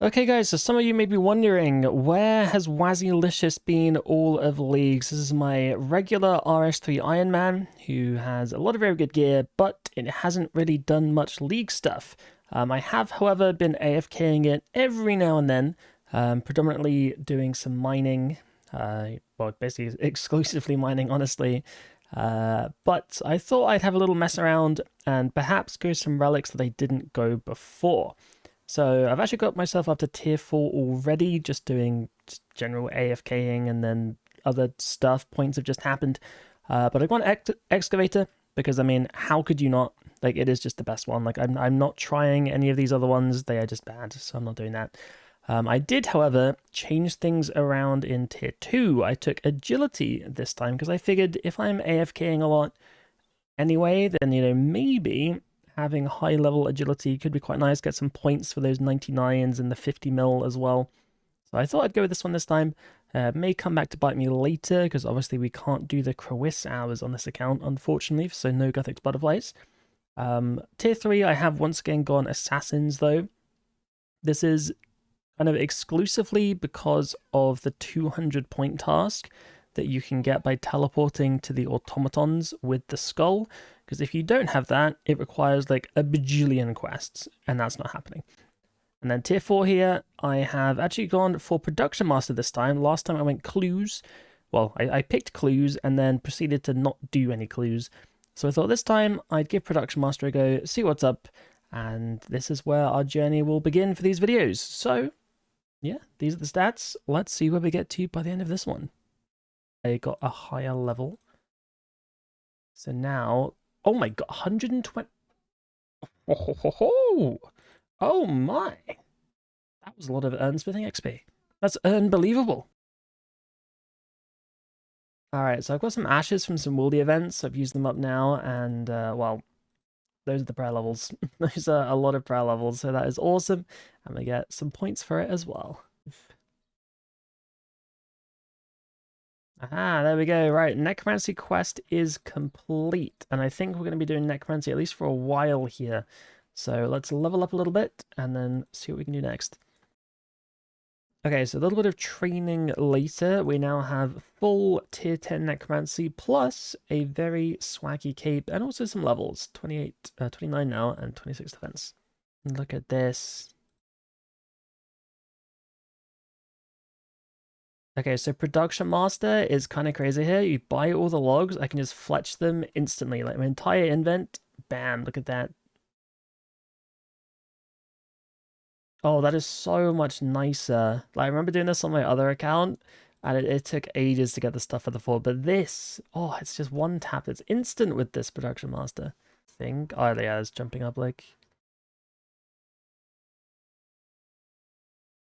Okay guys, so some of you may be wondering, where has Wazzylicious been all of Leagues? This is my regular RS3 Iron Man, who has a lot of very good gear, but it hasn't really done much League stuff. I have, however, been AFKing it every now and then, predominantly doing some mining, well, basically exclusively mining, honestly. But I thought I'd have a little mess around and perhaps go some relics that I didn't go before. So I've actually got myself up to tier 4 already, just doing just general AFKing and then other stuff. Points have just happened. But I want Excavator because, I mean, how could you not? Like, it is just the best one. Like, I'm not trying any of these other ones. They are just bad, so I'm not doing that. I did, however, change things around in tier 2. I took Agility this time because I figured if I'm AFKing a lot anyway, then, maybe having high level agility could be quite nice. Get some points for those 99s and the 50 mil as well. So I thought I'd go with this one this time. May come back to bite me later because obviously we can't do the Crowis hours on this account, unfortunately, so no Guthix Butterflies. Tier 3, I have once again gone Assassins though. This is kind of exclusively because of the 200 point task that you can get by teleporting to the automatons with the skull. Because if you don't have that, it requires like a bajillion quests, and that's not happening. And then tier 4 here, I have actually gone for Production Master this time. Last time I went Clues. Well, I picked Clues and then proceeded to not do any Clues. So I thought this time I'd give Production Master a go, see what's up, and this is where our journey will begin for these videos. So, yeah, these are the stats. Let's see where we get to by the end of this one. I got a higher level. So now, oh my god, 120. Oh my. That was a lot of Earnsmithing XP. That's unbelievable. Alright, so I've got some ashes from some Woolly events. I've used them up now, and, well, those are the prayer levels. Those are a lot of prayer levels, so that is awesome. I'm going to get some points for it as well. Ah, there we go. Right, Necromancy quest is complete, and I think we're going to be doing Necromancy at least for a while here. So let's level up a little bit, and then see what we can do next. Okay, so a little bit of training later. We now have full tier 10 Necromancy, plus a very swaggy cape, and also some levels. 29 now, and 26 defense. Look at this. Okay, so Production Master is kind of crazy here. You buy all the logs, I can just fletch them instantly. Like my entire invent, bam, look at that. Oh, that is so much nicer. Like, I remember doing this on my other account, and it took ages to get the stuff for the fort. But this, oh, it's just one tap. It's instant with this Production Master. Oh, yeah, it's jumping up like...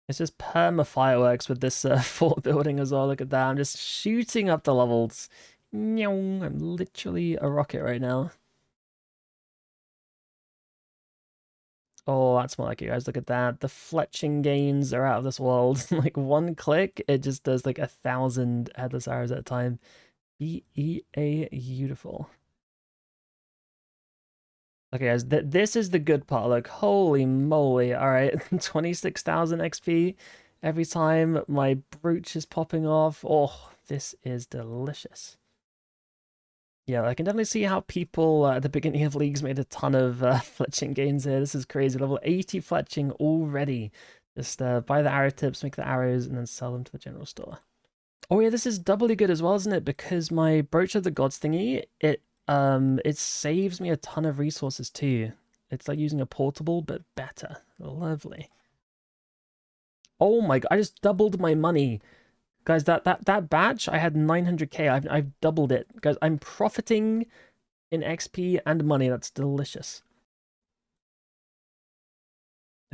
It's just perma fireworks with this fort building as well. Look at that. I'm just shooting up the levels. I'm literally a rocket right now. Oh, that's more like it, guys. Look at that. The fletching gains are out of this world. Like one click, it just does like 1,000 headless arrows at a time. Beautiful. Okay, guys, this is the good part. Like, holy moly. All right, 26,000 XP every time my brooch is popping off. Oh, this is delicious. Yeah, I can definitely see how people at the beginning of leagues made a ton of fletching gains here. This is crazy. Level 80 fletching already. Just buy the arrow tips, make the arrows, and then sell them to the general store. Oh yeah, this is doubly good as well, isn't it? Because my Brooch of the Gods thingy, it saves me a ton of resources too. It's like using a portable, but better. Lovely. Oh my god, I just doubled my money. Guys, that batch, I had 900k. I've doubled it. Guys, I'm profiting in XP and money. That's delicious.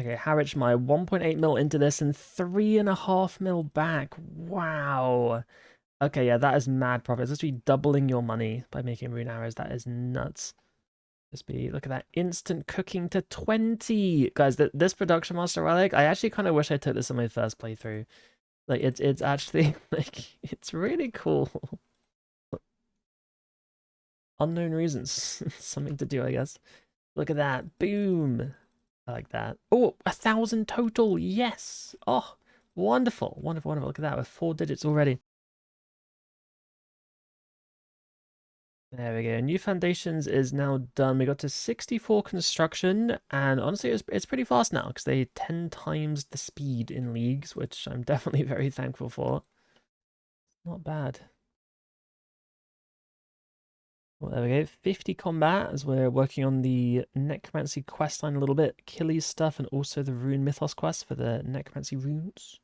Okay, Harwich my 1.8 mil into this and 3.5 mil back. Wow. Okay, yeah, that is mad profit. It's literally doubling your money by making rune arrows. That is nuts. Look at that, instant cooking to 20. Guys, this Production Master relic, I actually kind of wish I took this in my first playthrough. Like, it's actually, like, it's really cool. Unknown reasons. Something to do, I guess. Look at that. Boom. I like that. Oh, 1,000 total. Yes. Oh, wonderful. Wonderful, wonderful. Look at that with 4 digits already. There we go. New foundations is now done. We got to 64 construction, and honestly, it's pretty fast now because they 10 times the speed in leagues, which I'm definitely very thankful for. Not bad. Well, there we go. 50 combat as we're working on the Necromancy questline a little bit. Achilles stuff and also the Rune Mythos quest for the Necromancy runes.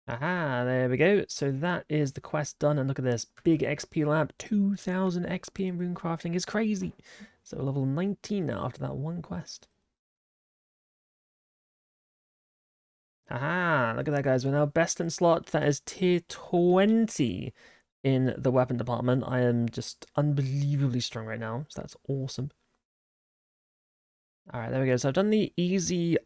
Aha, there we go. So that is the quest done. And look at this. Big XP lab. 2,000 XP in rune crafting is crazy. So level 19 now after that one quest. Aha, look at that, guys. We're now best in slot. That is tier 20 in the weapon department. I am just unbelievably strong right now. So that's awesome. All right, there we go. So I've done the easy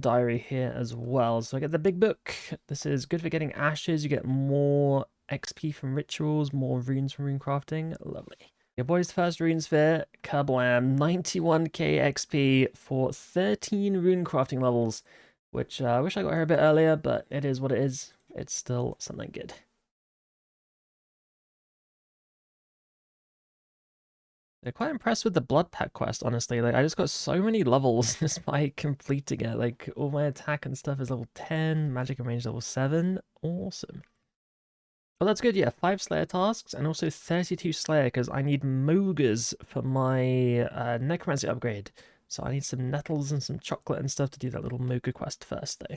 diary here as well. So I get the big book. This is good for getting ashes. You get more XP from rituals, more runes from rune crafting. Lovely. Your boy's first rune sphere, kablam, 91k XP for 13 rune crafting levels, which I wish I got here a bit earlier, but it is what it is. It's still something good. They're quite impressed with the blood pack quest, honestly. Like, I just got so many levels just by completing it. Like, all my attack and stuff is level 10, magic and range level 7. Awesome. Well, that's good, yeah. 5 Slayer tasks and also 32 Slayer, because I need Mogres for my Necromancy upgrade. So I need some nettles and some chocolate and stuff to do that little Mogre quest first, though.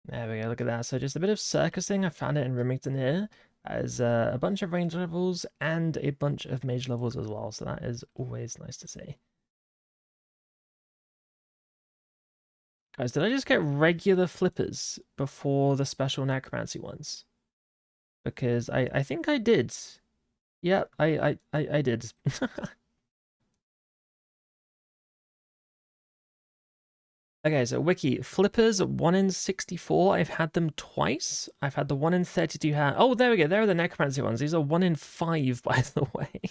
There we go, look at that. So just a bit of circusing. I found it in Remington here. As a bunch of range levels and a bunch of mage levels as well. So that is always nice to see. Guys, did I just get regular flippers before the special necromancy ones? Because I think I did. Yeah, I did. Okay, so wiki flippers 1 in 64. I've had them twice. I've had the 1 in 32 hat. Oh, there we go. There are the necromancy ones. These are 1 in 5, by the way.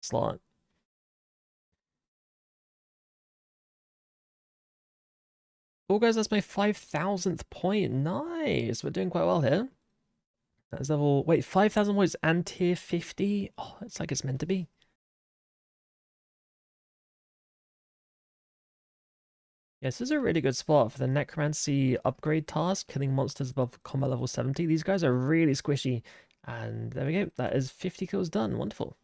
Slot. Oh, guys, that's my 5,000th point. Nice. We're doing quite well here. That's level. Wait, 5,000 points and tier 50. Oh, it's like it's meant to be. Yeah, this is a really good spot for the Necromancy upgrade task, killing monsters above combat level 70. These guys are really squishy. And there we go. That is 50 kills done. Wonderful.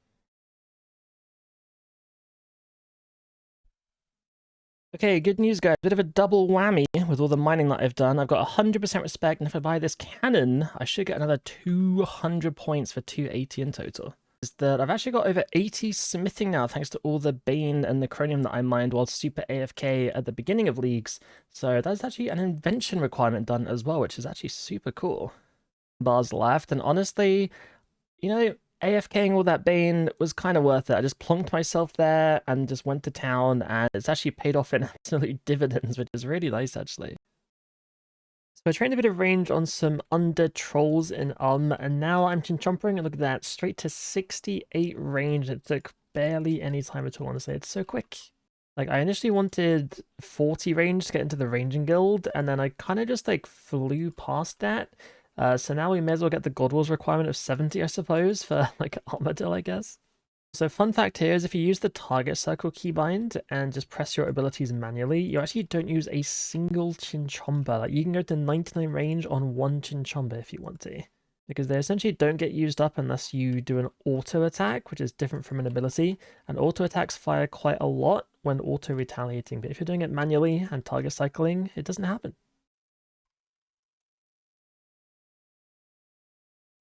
Okay, good news, guys. Bit of a double whammy with all the mining that I've done. I've got 100% respect, and if I buy this cannon, I should get another 200 points for 280 in total. Is that I've actually got over 80 smithing now, thanks to all the Bane and Necronium that I mined while super AFK at the beginning of leagues. So that's actually an invention requirement done as well, which is actually super cool. Bars left, and honestly, you know, AFKing all that Bane was kind of worth it. I just plonked myself there and just went to town, and it's actually paid off in absolute dividends, which is really nice, actually. So I trained a bit of range on some under trolls in and now I'm chinchompering, and look at that, straight to 68 range. It took barely any time at all, honestly. It's so quick. Like, I initially wanted 40 range to get into the ranging guild, and then I kind of just, like, flew past that. So now we may as well get the God Wars requirement of 70, I suppose, for, like, Armadillo, I guess. So fun fact here is if you use the target circle keybind and just press your abilities manually, you actually don't use a single chinchomba. Like, you can go to 99 range on one chinchomba if you want to. Because they essentially don't get used up unless you do an auto attack, which is different from an ability. And auto attacks fire quite a lot when auto retaliating, but if you're doing it manually and target cycling, it doesn't happen.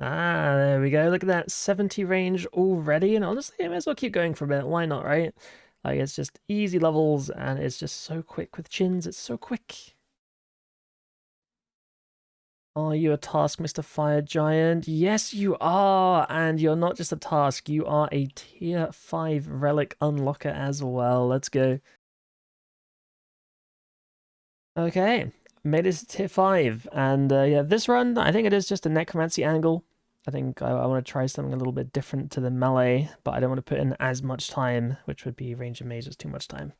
Ah, there we go. Look at that 70 range already. And honestly, I may as well keep going for a bit. Why not, right? Like, it's just easy levels and it's just so quick with chins. It's so quick. Are you a task, Mr. Fire Giant? Yes, you are. And you're not just a task. You are a tier 5 relic unlocker as well. Let's go. Okay. Made it to tier 5. And yeah, this run, I think it is just a necromancy angle. I think I want to try something a little bit different to the melee, but I don't want to put in as much time, which would be range of mage is too much time.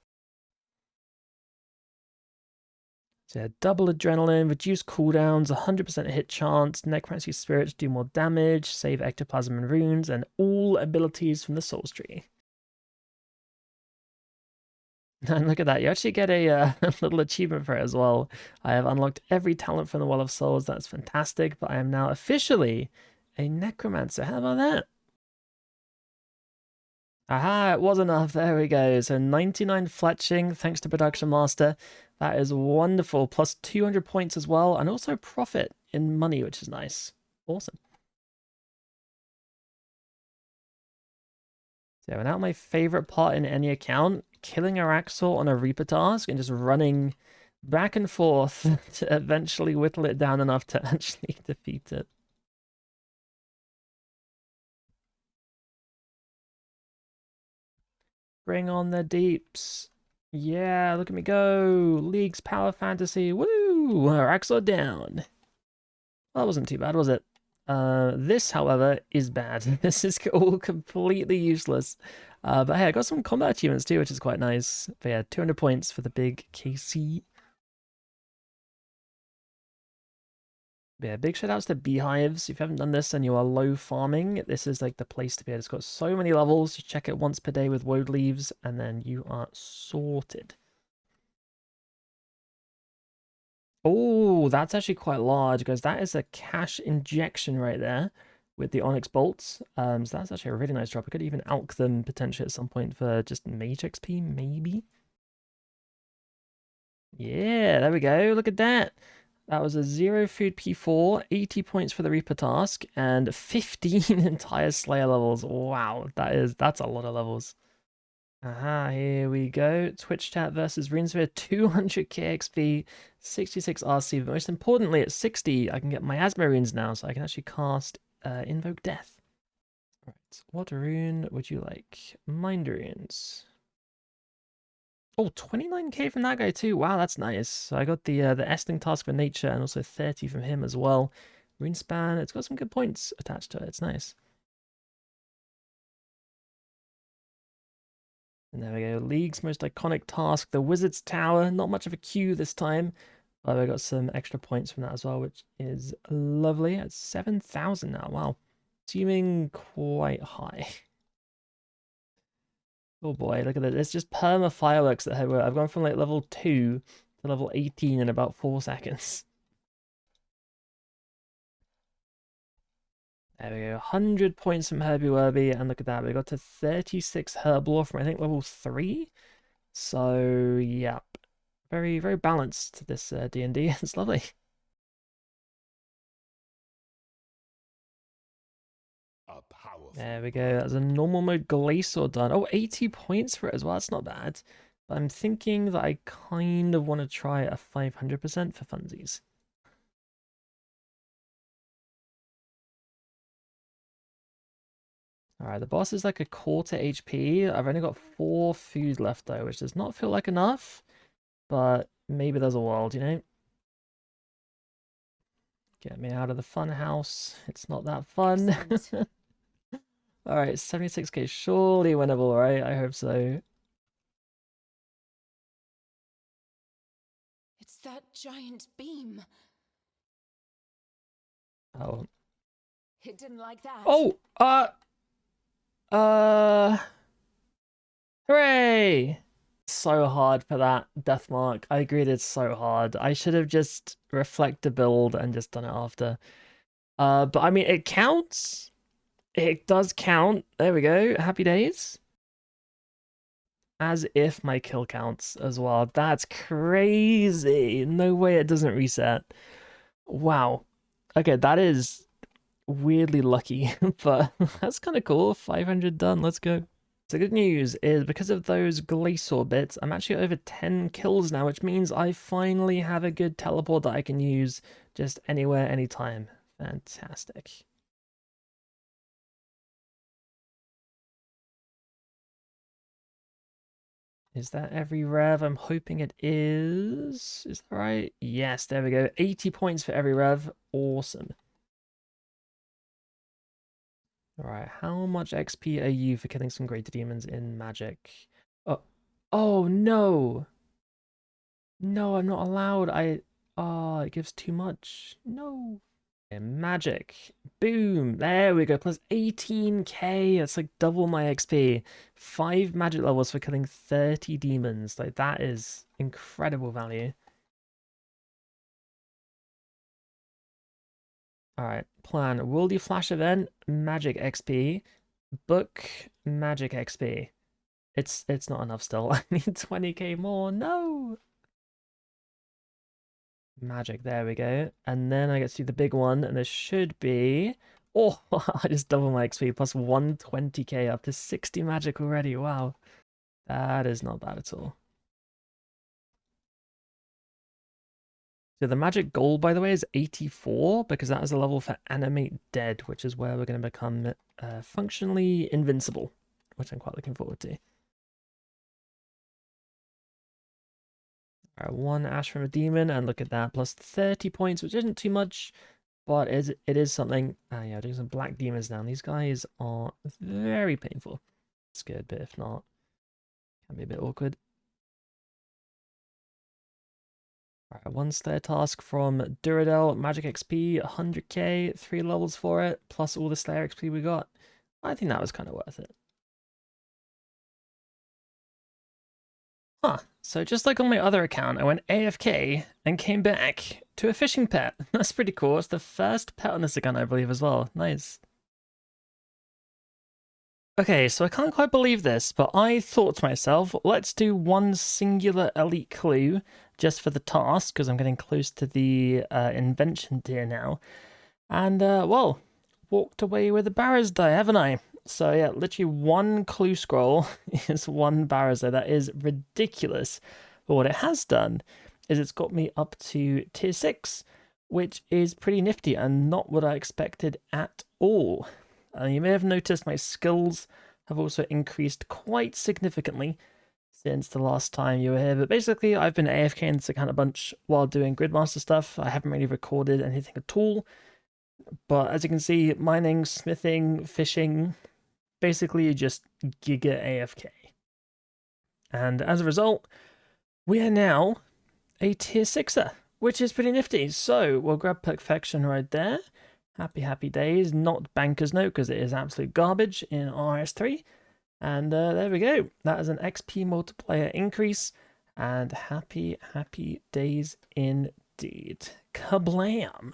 So yeah, double adrenaline, reduce cooldowns, 100% hit chance, necromancy spirits do more damage, save ectoplasm and runes, and all abilities from the souls tree. And look at that, you actually get a little achievement for it as well. I have unlocked every talent from the Wall of Souls, that's fantastic, but I am now officially a necromancer. How about that? Aha, it was enough. There we go. So 99 fletching, thanks to Production Master. That is wonderful. Plus 200 points as well, and also profit in money, which is nice. Awesome. So now my favorite part in any account, killing Araxor on a Reaper task and just running back and forth to eventually whittle it down enough to actually defeat it. Bring on the deeps. Yeah, look at me go. League's power fantasy. Woo! Araxor down. Well, that wasn't too bad, was it? This, however, is bad. This is all completely useless. But hey, I got some combat achievements too, which is quite nice. But yeah, 200 points for the big KC. But yeah, big shout outs to beehives. If you haven't done this and you are low farming, this is like the place to be. It's got so many levels. You check it once per day with woad leaves, and then you are sorted. Oh, that's actually quite large because that is a cash injection right there with the Onyx bolts. So that's actually a really nice drop. I could even alch them potentially at some point for just mage XP, maybe. Yeah, there we go. Look at that. That was a 0 food P4, 80 points for the Reaper task, and 15 entire Slayer levels. Wow, that's a lot of levels. Aha, here we go. Twitch chat versus Runesphere, 200k XP, 66 RC, but most importantly, at 60, I can get miasma runes now, so I can actually cast Invoke Death. All right, what rune would you like? Mind runes. Oh, 29k from that guy too. Wow, that's nice. So I got the Estling task for nature and also 30 from him as well. Runespan, it's got some good points attached to it. It's nice. And there we go. League's most iconic task, the Wizard's Tower. Not much of a queue this time, but I got some extra points from that as well, which is lovely. It's 7,000 now. Wow. Seeming quite high. Oh boy, look at that. It's just perma fireworks that I've gone from like level 2 to level 18 in about 4 seconds. There we go. 100 points from Herbie Werby, and look at that. We got to 36 Herblore from I think level 3. So, yep. Very, very balanced, this D&D. It's lovely. There we go. That's a normal mode Glacier done. Oh, 80 points for it as well. That's not bad. But I'm thinking that I kind of want to try a 500% for funsies. Alright, the boss is like a quarter HP. I've only got 4 food left though, which does not feel like enough. But maybe there's a world, you know? Get me out of the fun house. It's not that fun. Alright, 76k, surely winnable, right? I hope so. It's that giant beam. Oh. It didn't like that. Oh! Hooray! So hard for that death mark. I agreed, it's so hard. I should have just reflected build and just done it after. But I mean, it counts. It does count. There we go. Happy days. As if my kill counts as well. That's crazy. No way it doesn't reset. Wow. Okay, that is weirdly lucky, but that's kind of cool. 500 done. Let's go. So good news is because of those Glacier bits, I'm actually over 10 kills now, which means I finally have a good teleport that I can use just anywhere, anytime. Fantastic. Is that every rev? I'm hoping it is. Is that right? Yes, there we go. 80 points for every rev. Awesome. Alright, how much XP are you for killing some greater demons in magic? Oh, oh no! No, I'm not allowed. Oh, it gives too much. No. Okay, magic. Boom. There we go. Plus 18k. That's like double my XP. 5 magic levels for killing 30 demons. Like, that is incredible value. Alright, plan. Worldy Flash event, magic XP. Book, magic XP. It's not enough still. I need 20k more. No! Magic, there we go. And then I get to do the big one, and there should be... Oh, I just double my XP, plus 120k, up to 60 magic already. Wow. That is not bad at all. So the magic goal, by the way, is 84, because that is a level for Animate Dead, which is where we're going to become functionally invincible, which I'm quite looking forward to. Alright, 1 Ash from a Demon, and look at that, plus 30 points, which isn't too much, but it is something. Yeah, doing some black demons now. These guys are very painful. It's good, but if not, can be a bit awkward. Alright, 1 Slayer task from Duradel, magic XP, 100k, 3 levels for it, plus all the Slayer XP we got. I think that was kind of worth it. Huh, so just like on my other account, I went AFK and came back to a fishing pet. That's pretty cool. It's the first pet on this account, I believe, as well. Nice. Okay, so I can't quite believe this, but I thought to myself, let's do 1 singular elite clue just for the task, because I'm getting close to the invention tier now. And, well, walked away with a Barrows die, haven't I? So yeah, literally 1 clue scroll is 1 Barrows die. That is ridiculous. But what it has done is it's got me up to tier 6, which is pretty nifty and not what I expected at all. You may have noticed my skills have also increased quite significantly since the last time you were here, but basically I've been AFKing this account a bunch while doing Gridmaster stuff. I haven't really recorded anything at all, but as you can see, mining, smithing, fishing, basically you just giga AFK. And as a result, we are now a tier 6er, which is pretty nifty. So we'll grab Perfection right there. Happy, happy days. Not Banker's Note, because it is absolute garbage in RS3. And there we go. That is an XP multiplier increase. And happy, happy days indeed. Kablam!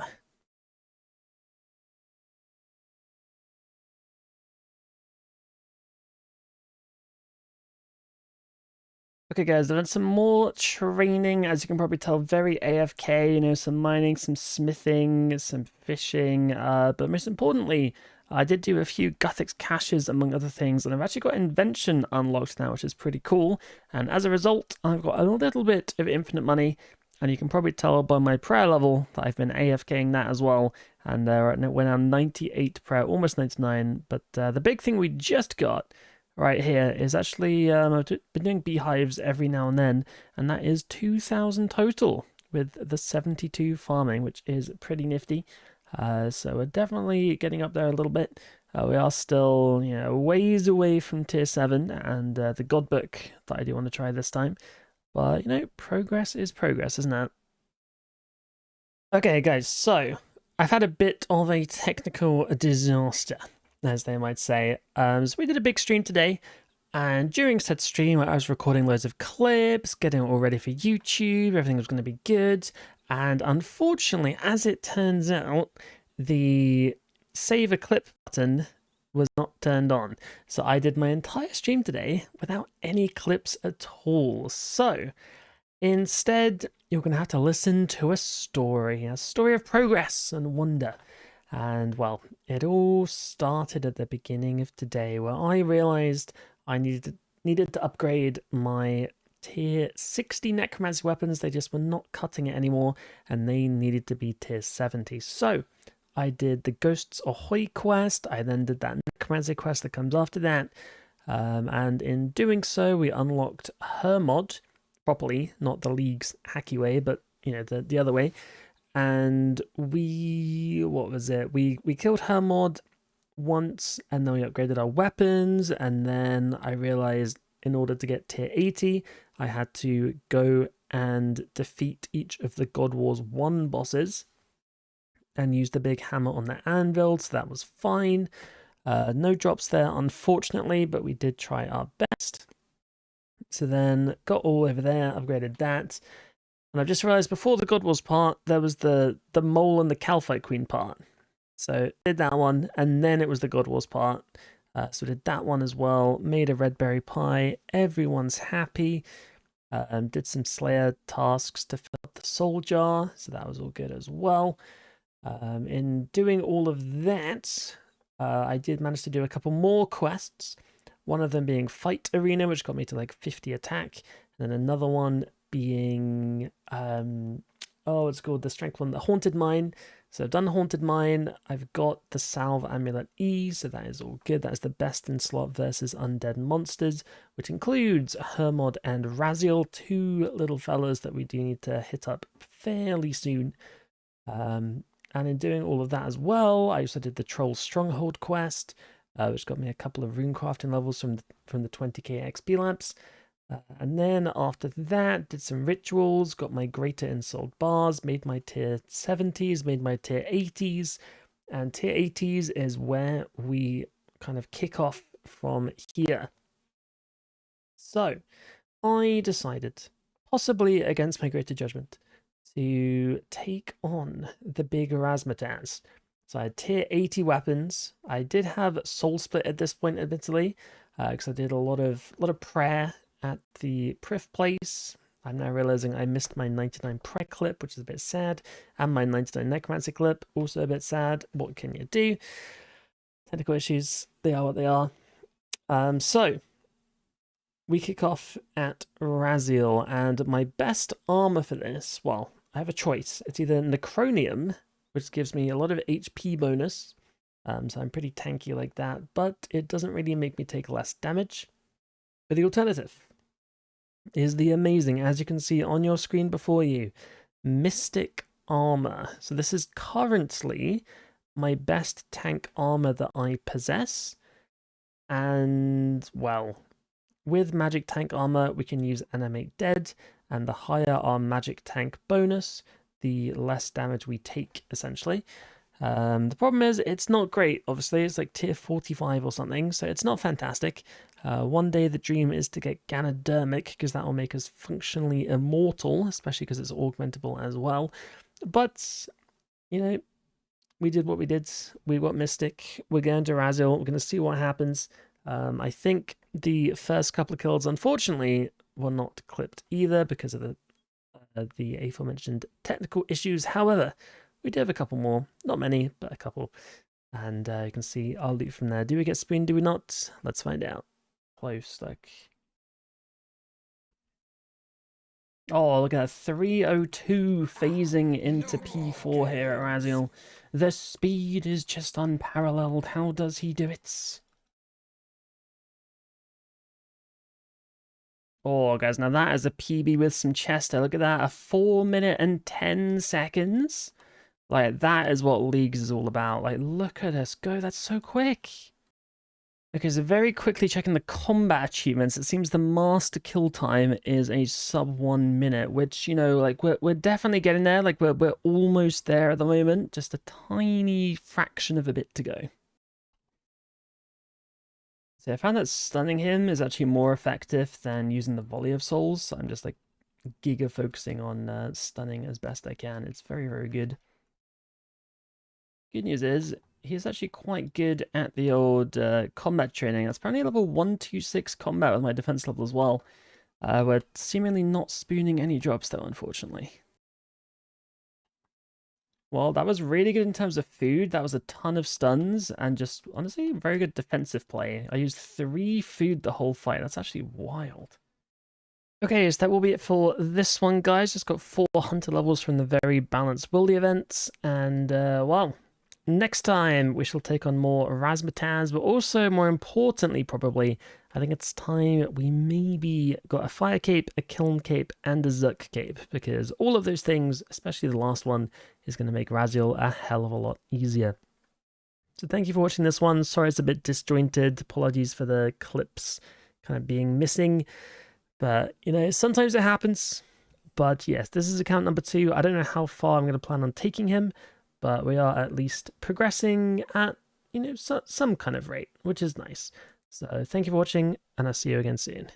Okay, guys, I've done some more training. As you can probably tell, very AFK, you know, some mining, some smithing, some fishing. But most importantly, I did do a few Guthix caches, among other things, and I've actually got Invention unlocked now, which is pretty cool. And as a result, I've got a little bit of infinite money, and you can probably tell by my prayer level that I've been AFKing that as well. And we're now 98 prayer, almost 99. But the big thing we just got right here is actually I've been doing beehives every now and then, and that is 2,000 total with the 72 farming, which is pretty nifty. So we're definitely getting up there a little bit. We are still, you know, ways away from tier 7 and the God Book that I do want to try this time. But, you know, progress is progress, isn't it? Okay, guys, so I've had a bit of a technical disaster, as they might say. So we did a big stream today, and during said stream, I was recording loads of clips, getting it all ready for YouTube. Everything was going to be good, and unfortunately, as it turns out, the save a clip button was not turned on. So I did my entire stream today without any clips at all. So instead, you're going to have to listen to a story of progress and wonder. And well, it all started at the beginning of today, where I realized I needed to upgrade my tier 60 necromancy weapons. They just were not cutting it anymore, and they needed to be tier 70. So I did the Ghosts Ahoy quest. I then did that necromancy quest that comes after that. And in doing so, we unlocked her mod properly, not the League's hacky way, but you know, the other way. And what was it? We killed her mod. once, and then we upgraded our weapons, and then I realized in order to get tier 80, I had to go and defeat each of the God Wars 1 bosses and use the big hammer on the anvil, so that was fine. No drops there, unfortunately, but we did try our best. So then got all over there, upgraded that. And I've just realized before the God Wars part, there was the mole and the Calphite Queen part. So did that one, and then it was the God Wars part. So did that one as well, made a red berry pie, everyone's happy. Did some Slayer tasks to fill up the soul jar, so that was all good as well. In doing all of that, I did manage to do a couple more quests. One of them being Fight Arena, which got me to like 50 attack, and then another one being it's called the strength one, the Haunted Mine. So I've done the Haunted Mine. I've got the Salve Amulet E, so that is all good. That is the best in slot versus undead monsters, which includes Hermod and Raziel, two little fellas that we do need to hit up fairly soon. And in doing all of that as well, I also did the Troll Stronghold quest, which got me a couple of rune crafting levels from the 20k XP lamps. And then after that, did some rituals, got my greater ensouled bars, made my tier 70s, made my tier 80s, and tier 80s is where we kind of kick off from here. So I decided, possibly against my greater judgment, to take on the big Razzmatazz. So I had tier 80 weapons. I did have Soul Split at this point, admittedly, because I did a lot of prayer at the Prif place. I'm now realizing I missed my 99 Preg clip, which is a bit sad, and my 99 Necromancy clip, also a bit sad. What can you do? Technical issues, they are what they are. So we kick off at Raziel, and my best armor for this, well, I have a choice. It's either Necronium, which gives me a lot of HP bonus, so I'm pretty tanky like that, but it doesn't really make me take less damage. But the alternative is the amazing, as you can see on your screen before you, Mystic Armor. So this is currently my best tank armor that I possess, and, well, with magic tank armor, we can use Animate Dead, and the higher our magic tank bonus, the less damage we take, essentially. The problem is, it's not great, obviously. It's like tier 45 or something, so it's not fantastic. One day the dream is to get Ganodermic, because that will make us functionally immortal, especially because it's augmentable as well. But, you know, we did what we did. We got Mystic. We're going to Raziel. We're going to see what happens. I think the first couple of kills, unfortunately, were not clipped either because of the aforementioned technical issues. However, we do have a couple more. Not many, but a couple. And you can see our loot from there. Do we get spoon? Do we not? Let's find out. Close, like... Oh, look at that. 302 phasing into P4 here at Raziel. The speed is just unparalleled. How does he do it? Oh, guys, now that is a PB with some Chester. Look at that, a 4 minute and 10 seconds. Like, that is what Leagues is all about. Like, look at us go, that's so quick. Okay, so very quickly checking the combat achievements, it seems the master kill time is a sub 1 minute, which, you know, like, we're definitely getting there. Like, we're almost there at the moment. Just a tiny fraction of a bit to go. So I found that stunning him is actually more effective than using the volley of souls. So I'm just like giga focusing on stunning as best I can. It's very, very good. Good news is he's actually quite good at the old combat training. That's apparently level 126 combat with my defense level as well. We're seemingly not spooning any drops though, unfortunately. Well, that was really good in terms of food. That was a ton of stuns and just, honestly, very good defensive play. I used 3 food the whole fight. That's actually wild. Okay, so that will be it for this one, guys. Just got 4 hunter levels from the very balanced wildy events. And, well, next time we shall take on more Razzmatazz, but also, more importantly, probably, I think it's time we maybe got a fire cape, a kiln cape, and a Zuck cape, because all of those things, especially the last one, is going to make Raziel a hell of a lot easier. So thank you for watching this one. Sorry it's a bit disjointed. Apologies for the clips kind of being missing. But, you know, sometimes it happens. But yes, this is account number 2. I don't know how far I'm going to plan on taking him, but we are at least progressing at, you know, some kind of rate, which is nice. So thank you for watching, and I'll see you again soon.